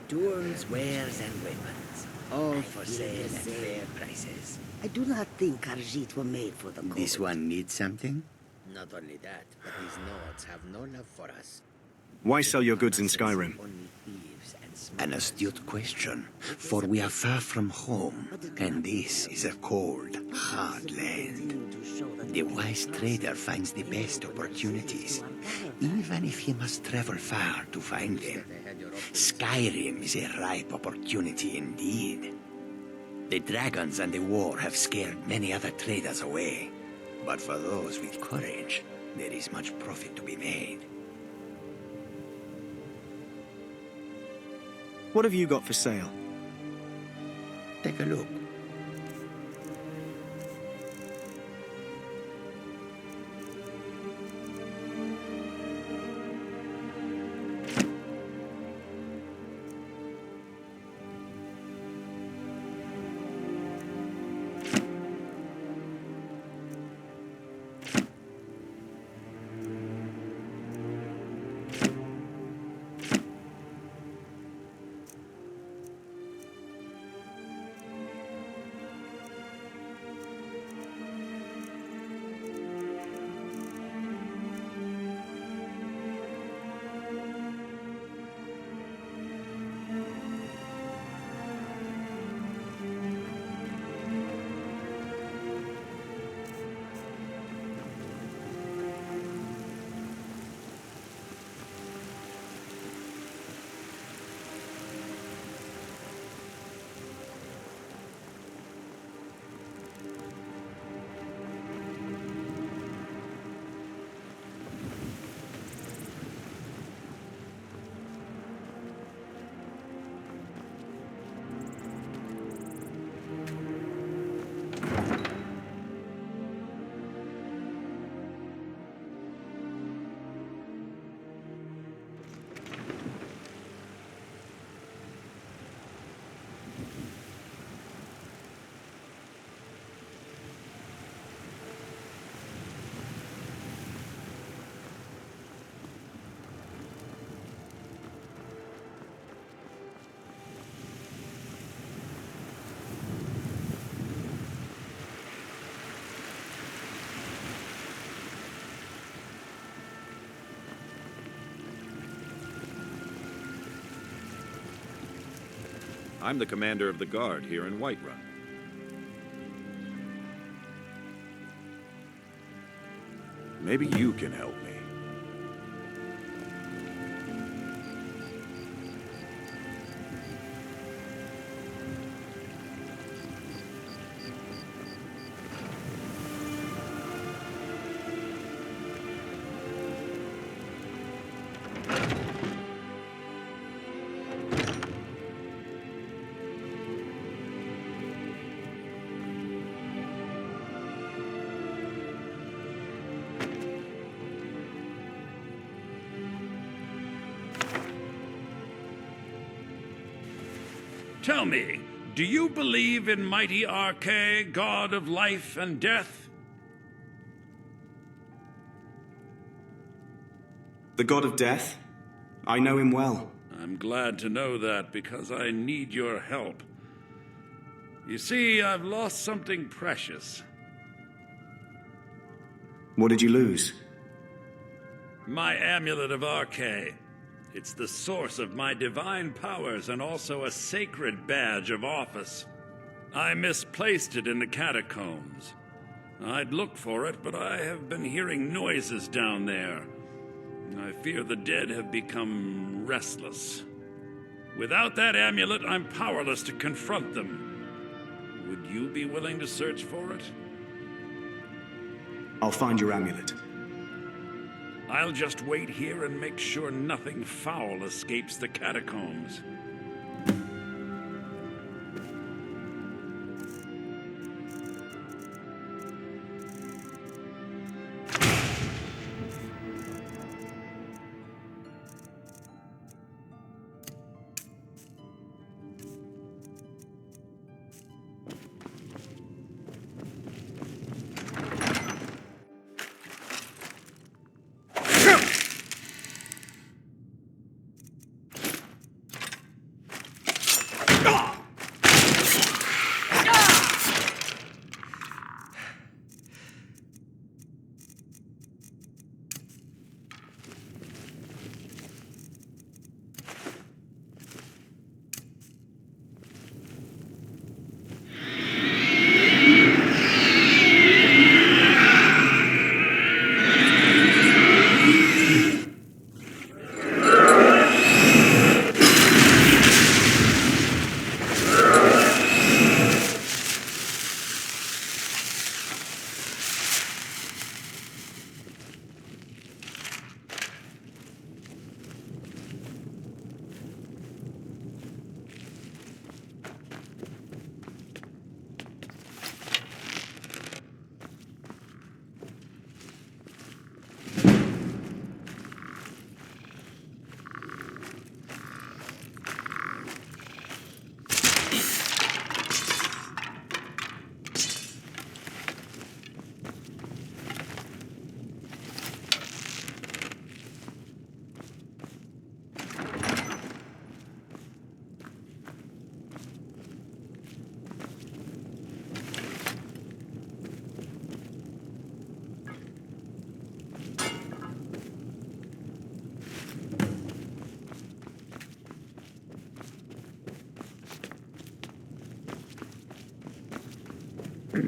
Tools, wares, and weapons. All for sale at fair prices. I do not think Karjit were made for the cold. This one needs something? Not only that, but these Nords have no love for us. Why sell your goods in Skyrim? Only thieves and An astute question, for we are far from home, and this is a cold, hard land. The wise trader finds the best opportunities, even if he must travel far to find them. Skyrim is a ripe opportunity indeed. The dragons and the war have scared many other traders away, but for those with courage, there is much profit to be made. What have you got for sale? Take a look. I'm the commander of the guard here in Whiterun. Maybe you can help me. Tell me, do you believe in mighty Arche, god of life and death? The god of death? I know him well. I'm glad to know that, because I need your help. You see, I've lost something precious. What did you lose? My amulet of Arche. It's the source of my divine powers and also a sacred badge of office. I misplaced it in the catacombs. I'd look for it, but I have been hearing noises down there. I fear the dead have become restless. Without that amulet, I'm powerless to confront them. Would you be willing to search for it? I'll find your amulet. I'll just wait here and make sure nothing foul escapes the catacombs. I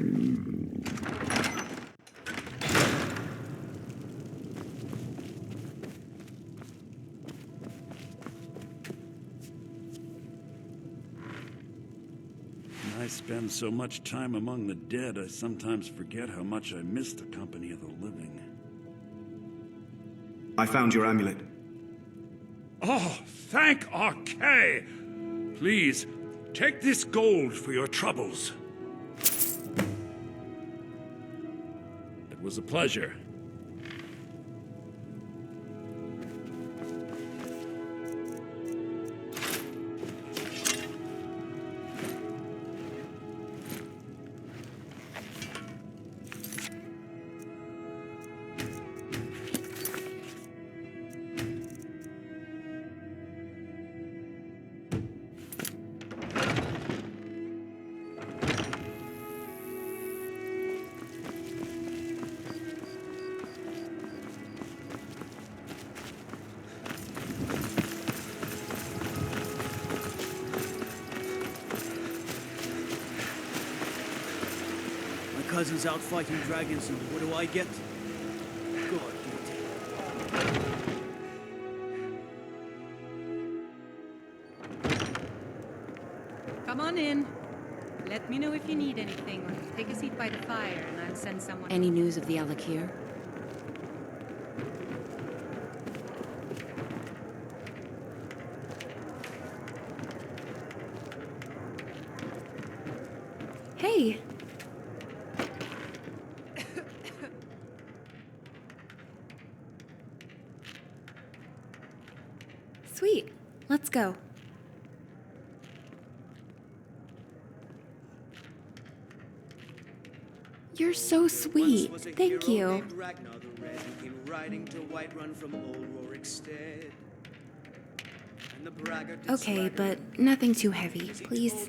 spend so much time among the dead, I sometimes forget how much I miss the company of the living. I found your amulet. Oh, thank Arkay! Please, take this gold for your troubles. It was a pleasure. Cousin's out fighting dragons, and what do I get? Good, Come on in. Let me know if you need anything, or take a seat by the fire, and I'll send someone. Any news of the Alakir? Hey! Sweet. Let's go. You're so sweet. Thank you. Okay, but nothing too heavy, please.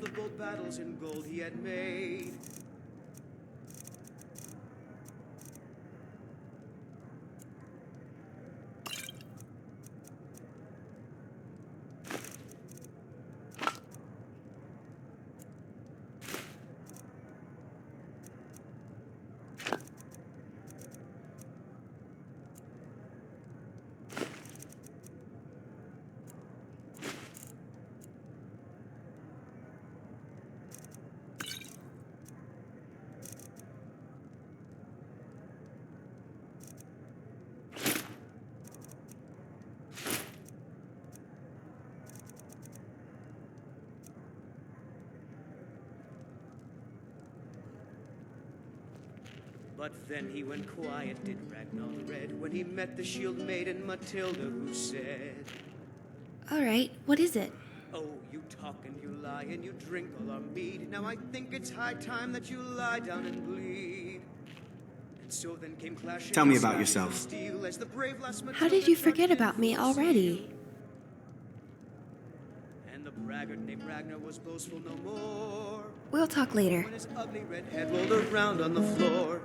But then he went quiet, did Ragnar the Red, when he met the shield maiden Matilda, who said, Alright, what is it? "Oh, you talk and you lie and you drink all our mead. Now I think it's high time that you lie down and bleed." And so then came clashing. Tell me about yourself. Steel as the brave lass How Matilda did you tried forget to about me already? And the braggart named Ragnar was boastful no more. We'll talk later. When his ugly red head rolled around on the floor.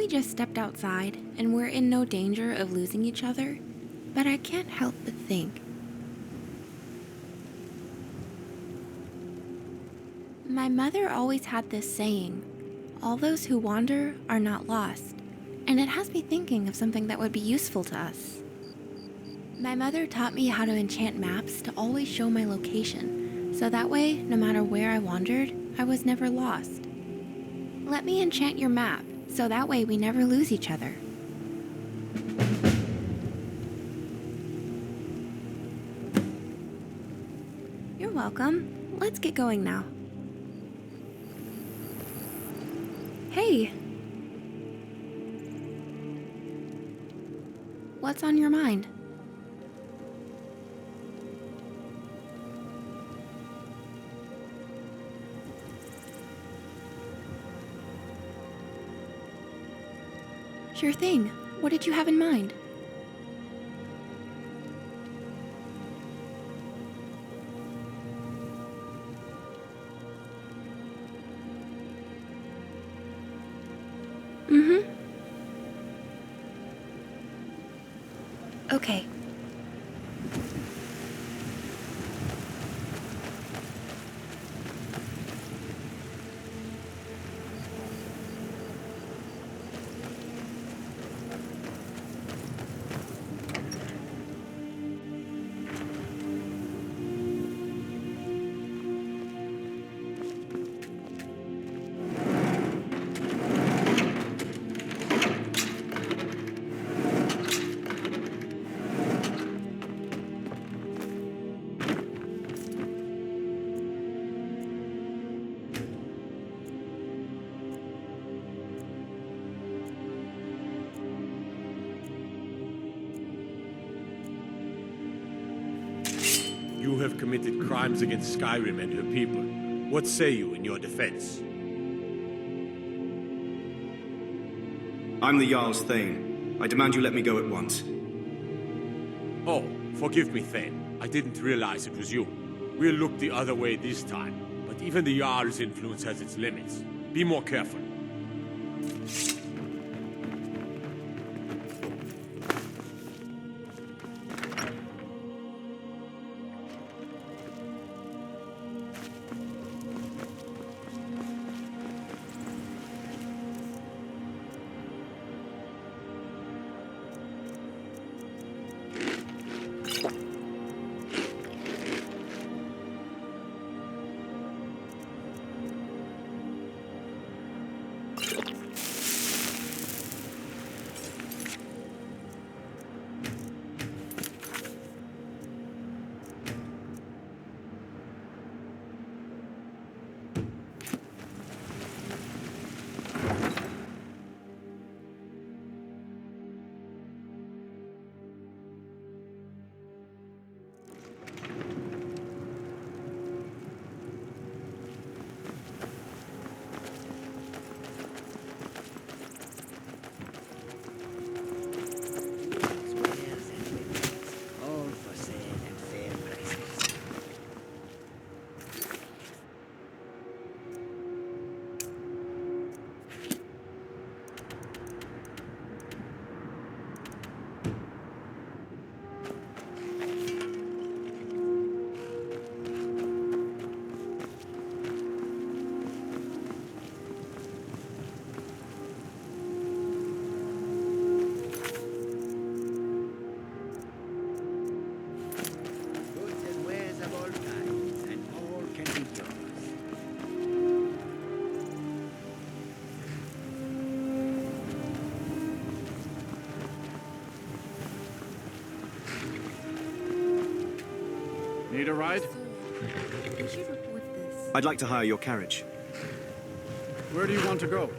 we just stepped outside and we're in no danger of losing each other, but I can't help but think. My mother always had this saying, all those who wander are not lost, and it has me thinking of something that would be useful to us. My mother taught me how to enchant maps to always show my location, so that way, no matter where I wandered, I was never lost. Let me enchant your map, so that way we never lose each other. You're welcome. Let's get going now. Hey! What's on your mind? Sure thing. What did you have in mind? Okay. You have committed crimes against Skyrim and her people. What say you in your defense? I'm the Jarl's Thane. I demand you let me go at once. Oh, forgive me, Thane. I didn't realize it was you. We'll look the other way this time, but even the Jarl's influence has its limits. Be more careful. Squares and windows, all for sale at fair prices. Goods and wares of all kinds, and all can be yours. Need a ride? We should report this. I'd like to hire your carriage. Where do you want to go?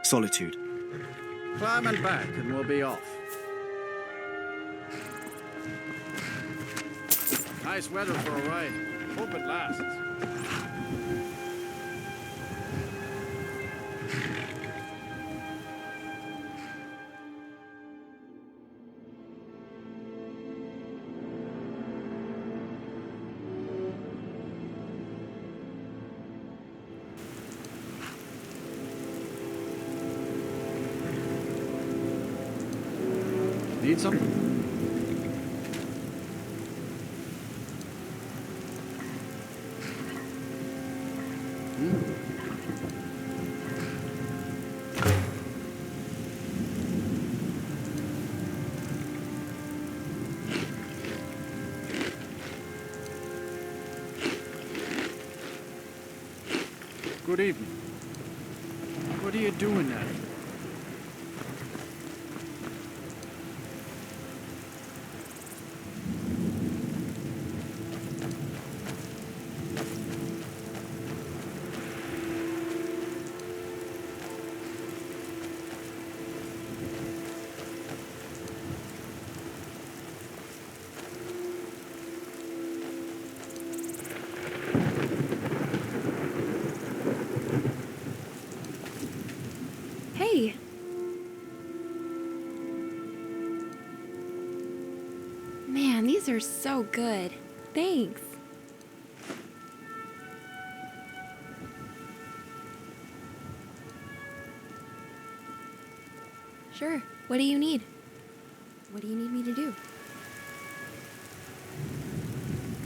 Solitude. Climb and back, and we'll be off. Nice weather for a ride. Hope it lasts. Need some? Good evening. What are you doing now? Hey! Man, these are so good. Thanks. Sure. What do you need? What do you need me to do?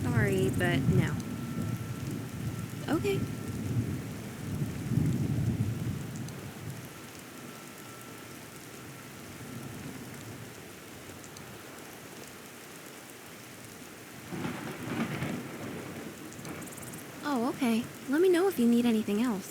Sorry, but no. Okay. Oh, okay. Let me know if you need anything else.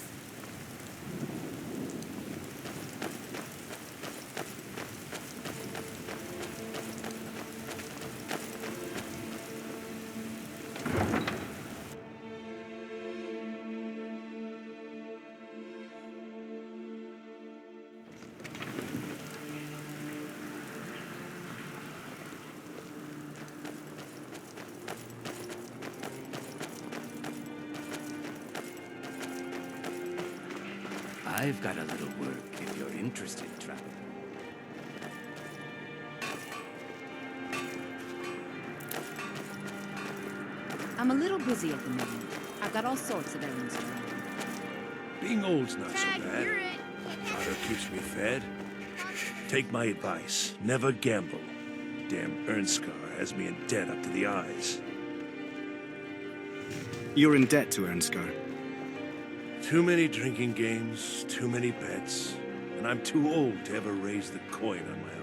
I've got a little work if you're interested, traveler. I'm a little busy at the moment. I've got all sorts of errands to run. Being old's not so bad. Daughter keeps me fed. Take my advice. Never gamble. Damn Ernskar has me in debt up to the eyes. You're in debt to Ernskar. Too many drinking games, too many bets, and I'm too old to ever raise the coin on my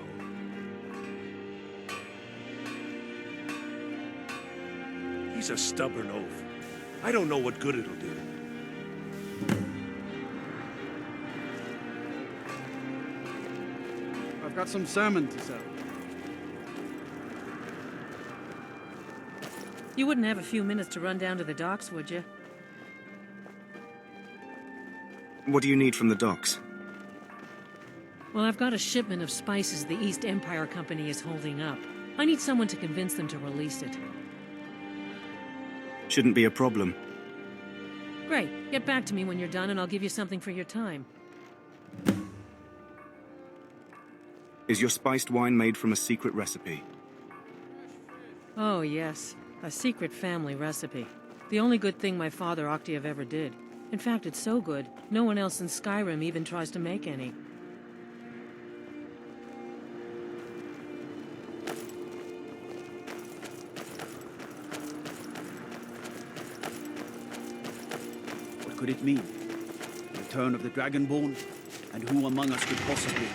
own. He's a stubborn oaf. I don't know what good it'll do. I've got some salmon to sell. You wouldn't have a few minutes to run down to the docks, would you? What do you need from the docks? Well, I've got a shipment of spices the East Empire Company is holding up. I need someone to convince them to release it. Shouldn't be a problem. Great. Get back to me when you're done and I'll give you something for your time. Is your spiced wine made from a secret recipe? Oh, yes. A secret family recipe. The only good thing my father Octave ever did. In fact, it's so good, no one else in Skyrim even tries to make any. What could it mean? The return of the Dragonborn? And who among us could possibly...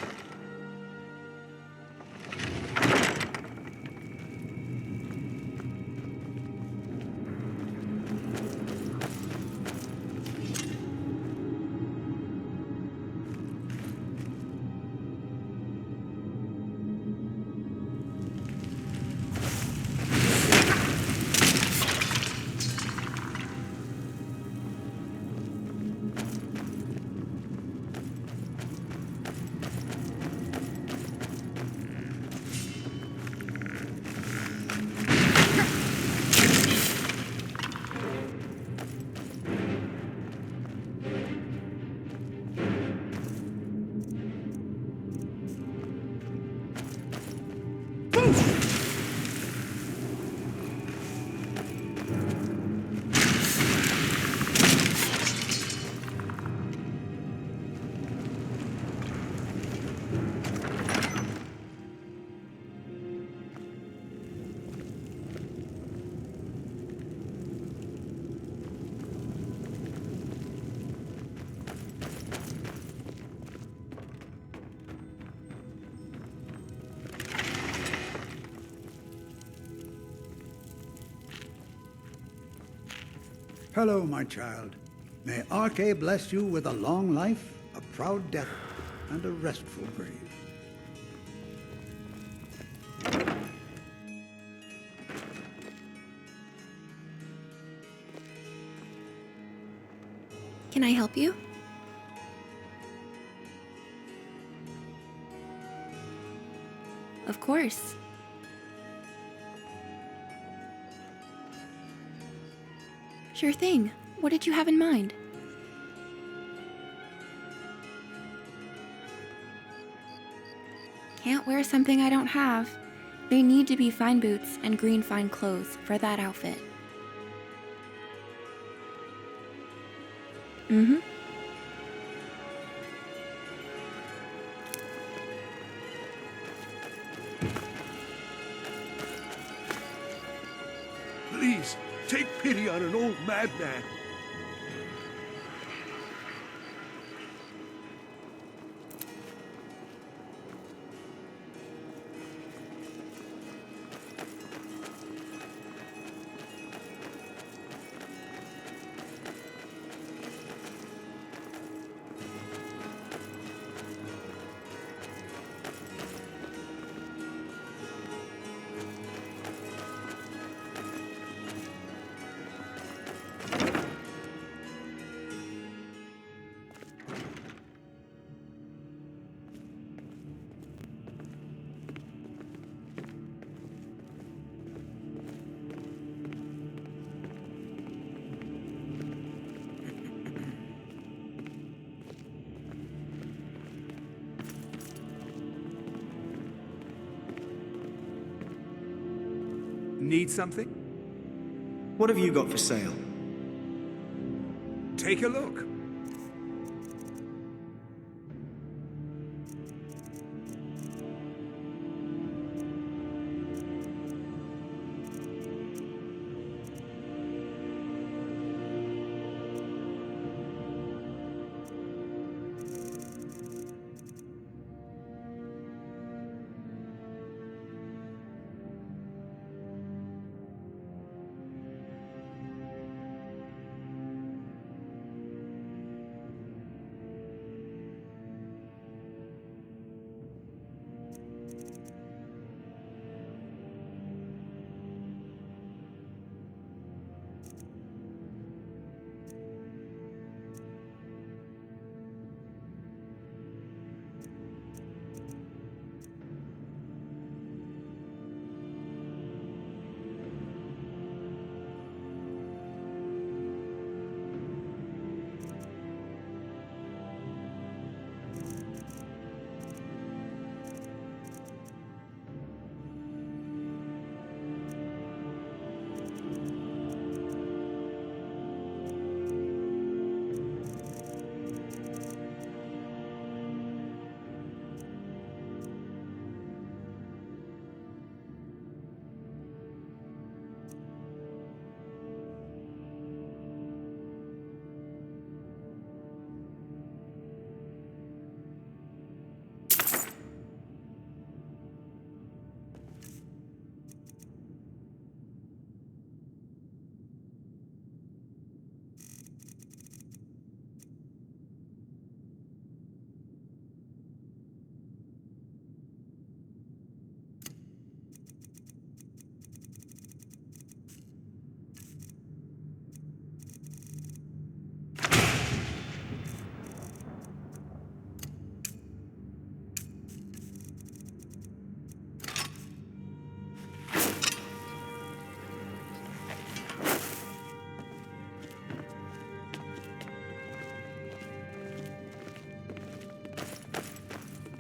Hello, my child. May Arche bless you with a long life, a proud death, and a restful grave. Can I help you? Of course. Sure thing. What did you have in mind? Can't wear something I don't have. They need to be fine boots and green fine clothes for that outfit. Mm-hmm. Please, take pity on an old madman. Need something? What have you got for sale? Take a look.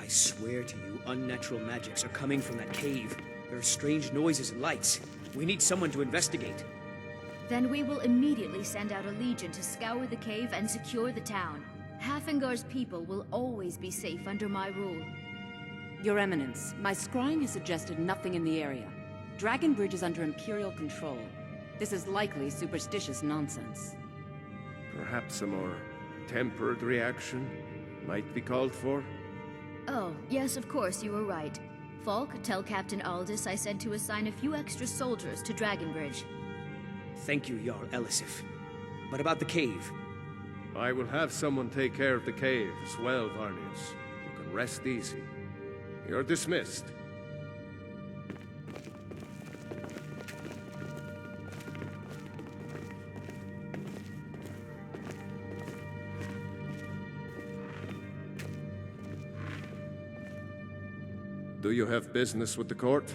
I swear to you, unnatural magics are coming from that cave. There are strange noises and lights. We need someone to investigate. Then we will immediately send out a legion to scour the cave and secure the town. Hafengar's people will always be safe under my rule. Your Eminence, my scrying has suggested nothing in the area. Dragonbridge is under Imperial control. This is likely superstitious nonsense. Perhaps a more tempered reaction might be called for? Oh, yes, of course, you were right. Falk, tell Captain Aldous I said to assign a few extra soldiers to Dragonbridge. Thank you, Jarl Elisif. But about the cave? I will have someone take care of the cave as well, Varnius. You can rest easy. You're dismissed. Do you have business with the court?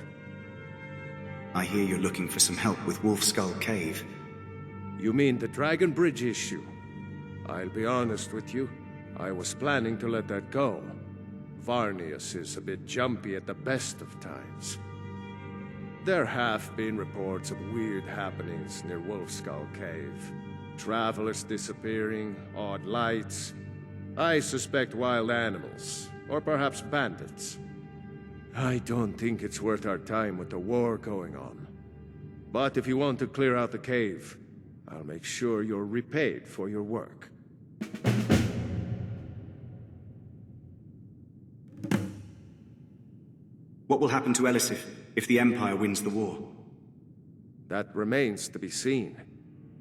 I hear you're looking for some help with Wolf Skull Cave. You mean the Dragon Bridge issue? I'll be honest with you. I was planning to let that go. Varnius is a bit jumpy at the best of times. There have been reports of weird happenings near Wolf Skull Cave. Travelers disappearing, odd lights. I suspect wild animals, or perhaps bandits. I don't think it's worth our time with the war going on. But if you want to clear out the cave, I'll make sure you're repaid for your work. What will happen to Elisif if the Empire wins the war? That remains to be seen.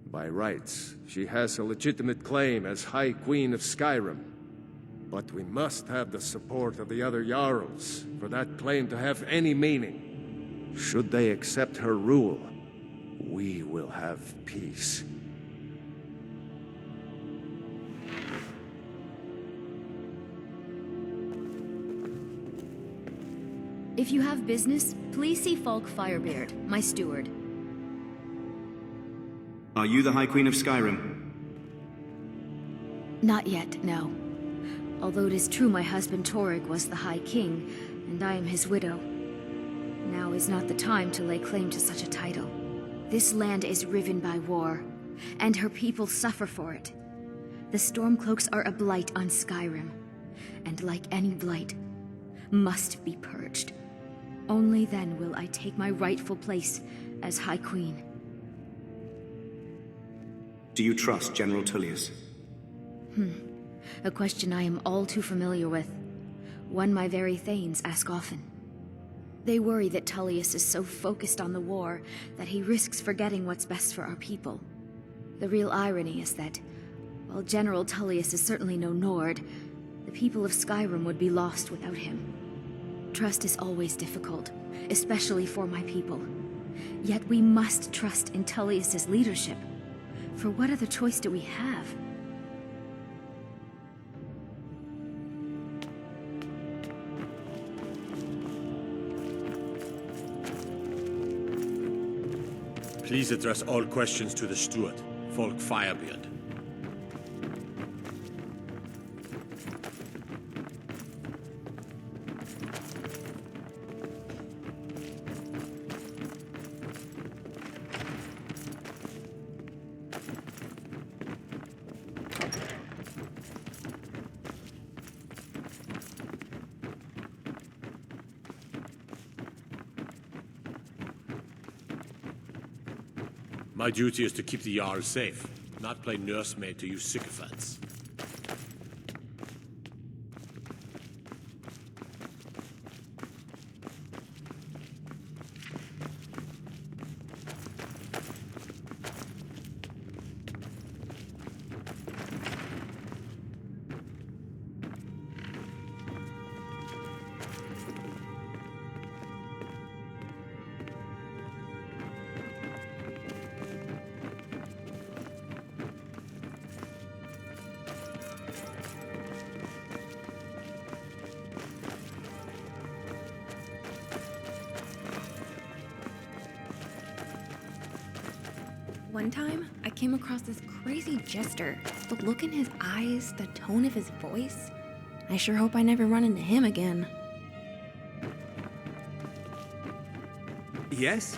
By rights, she has a legitimate claim as High Queen of Skyrim. But we must have the support of the other Jarls for that claim to have any meaning. Should they accept her rule, we will have peace. If you have business, please see Falk Firebeard, my steward. Are you the High Queen of Skyrim? Not yet, no. Although it is true my husband Torrig was the High King, and I am his widow. Now is not the time to lay claim to such a title. This land is riven by war, and her people suffer for it. The Stormcloaks are a blight on Skyrim, and like any blight, must be purged. Only then will I take my rightful place as High Queen. Do you trust General Tullius? A question I am all too familiar with. One my very Thanes ask often. They worry that Tullius is so focused on the war that he risks forgetting what's best for our people. The real irony is that, while General Tullius is certainly no Nord, the people of Skyrim would be lost without him. Trust is always difficult, especially for my people. Yet we must trust in Tullius's leadership. For what other choice do we have? Please address all questions to the steward, Falk Firebeard. My duty is to keep the Jarl safe, not play nursemaid to you sycophants. One time, I came across this crazy jester. The look in his eyes, the tone of his voice. I sure hope I never run into him again. Yes?